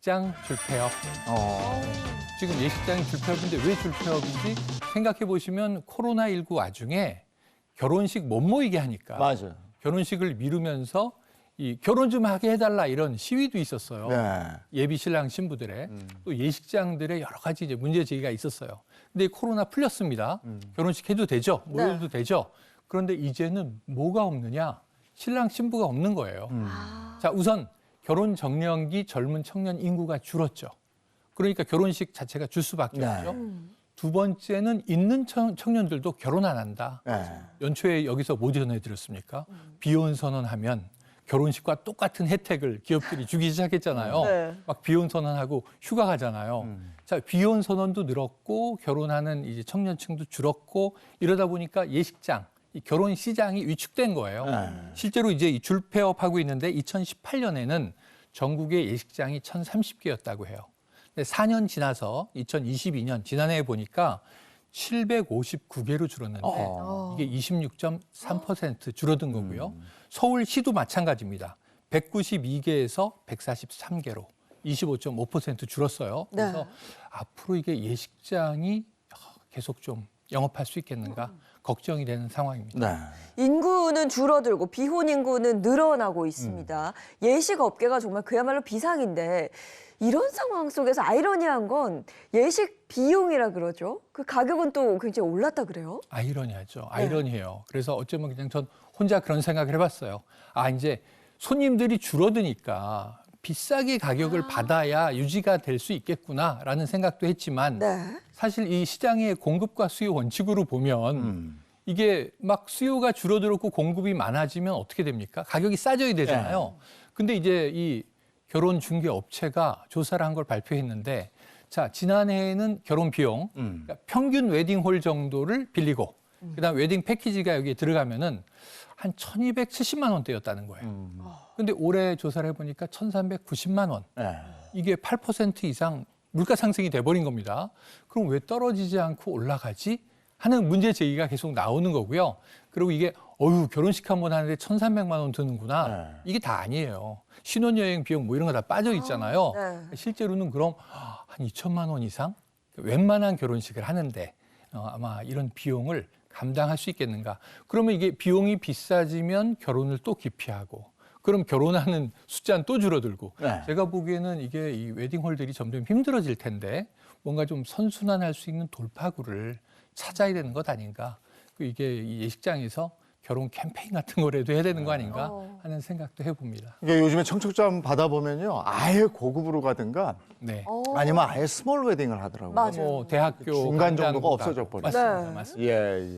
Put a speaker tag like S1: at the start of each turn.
S1: 예식장 줄폐업. 지금 예식장이 줄폐업인데 왜 줄폐업인지 생각해 보시면 코로나19 와중에 결혼식 못 모이게 하니까
S2: 맞아요.
S1: 결혼식을 미루면서 이 결혼 좀 하게 해달라 이런 시위도 있었어요.
S2: 네.
S1: 예비 신랑 신부들의 또 예식장들의 여러 가지 이제 문제 제기가 있었어요. 근데 코로나 풀렸습니다. 결혼식 해도 되죠, 모여도 되죠. 그런데 이제는 뭐가 없느냐? 신랑 신부가 없는 거예요. 자, 우선 결혼 정년기 젊은 청년 인구가 줄었죠. 그러니까 결혼식 자체가 줄 수밖에 없죠. 두 번째는 있는 청년들도 결혼 안 한다.
S2: 네.
S1: 연초에 여기서 뭐 전해드렸습니까? 비혼 선언하면 결혼식과 똑같은 혜택을 기업들이 주기 시작했잖아요.
S3: 네.
S1: 막 비혼 선언하고 휴가 가잖아요. 자, 비혼 선언도 늘었고 결혼하는 이제 청년층도 줄었고 이러다 보니까 예식장, 이 결혼 시장이 위축된 거예요. 실제로 이제 이 줄폐업하고 있는데 2018년에는 전국의 예식장이 1,030개였다고 해요. 근데 4년 지나서 2022년 지난해에 보니까 759개로 줄었는데 이게 26.3% 줄어든 거고요. 서울시도 마찬가지입니다. 192개에서 143개로 25.5% 줄었어요. 그래서 앞으로 이게 예식장이 계속 좀 영업할 수 있겠는가 걱정이 되는 상황입니다.
S2: 네.
S3: 인구는 줄어들고 비혼 인구는 늘어나고 있습니다. 예식 업계가 정말 그야말로 비상인데 이런 상황 속에서 아이러니한 건 예식 비용이라 그러죠. 그 가격은 또 굉장히 올랐다 그래요.
S1: 아이러니하죠. 아이러니해요. 그래서 어쩌면 그냥 전 혼자 그런 생각을 해봤어요. 아, 이제 손님들이 줄어드니까 비싸게 가격을 받아야 유지가 될 수 있겠구나라는 생각도 했지만 사실 이 시장의 공급과 수요 원칙으로 보면 이게 막 수요가 줄어들었고 공급이 많아지면 어떻게 됩니까? 가격이 싸져야 되잖아요. 근데 이제 이 결혼 중개 업체가 조사를 한 걸 발표했는데 자, 지난해에는 결혼 비용 그러니까 평균 웨딩홀 정도를 빌리고 그다음 웨딩 패키지가 여기에 들어가면은 한 1,270만 원대였다는 거예요. 근데 올해 조사를 해보니까 1,390만 원.
S2: 네.
S1: 이게 8% 이상 물가 상승이 돼버린 겁니다. 그럼 왜 떨어지지 않고 올라가지? 하는 문제 제기가 계속 나오는 거고요. 그리고 이게 결혼식 한 번 하는데 1,300만 원 드는구나. 이게 다 아니에요. 신혼여행 비용 뭐 이런 거 다 빠져 있잖아요. 실제로는 그럼 한 2천만 원 이상? 웬만한 결혼식을 하는데 아마 이런 비용을 감당할 수 있겠는가. 그러면 이게 비용이 비싸지면 결혼을 또 기피하고 그럼 결혼하는 숫자는 또 줄어들고 제가 보기에는 이게 이 웨딩홀들이 점점 힘들어질 텐데 뭔가 좀 선순환할 수 있는 돌파구를 찾아야 되는 것 아닌가. 이게 이 예식장에서 결혼 캠페인 같은 거라도 해야 되는 거 아닌가 하는 생각도 해봅니다.
S2: 이게 요즘에 청첩장 받아보면요. 아예 고급으로 가든가
S1: 네.
S2: 아니면 아예 스몰 웨딩을 하더라고요.
S3: 맞아요.
S1: 뭐 대학교
S2: 중간 정도가
S1: 강당구가
S2: 없어져 버렸어요.
S1: 맞습니다. 맞습니다.
S2: 예.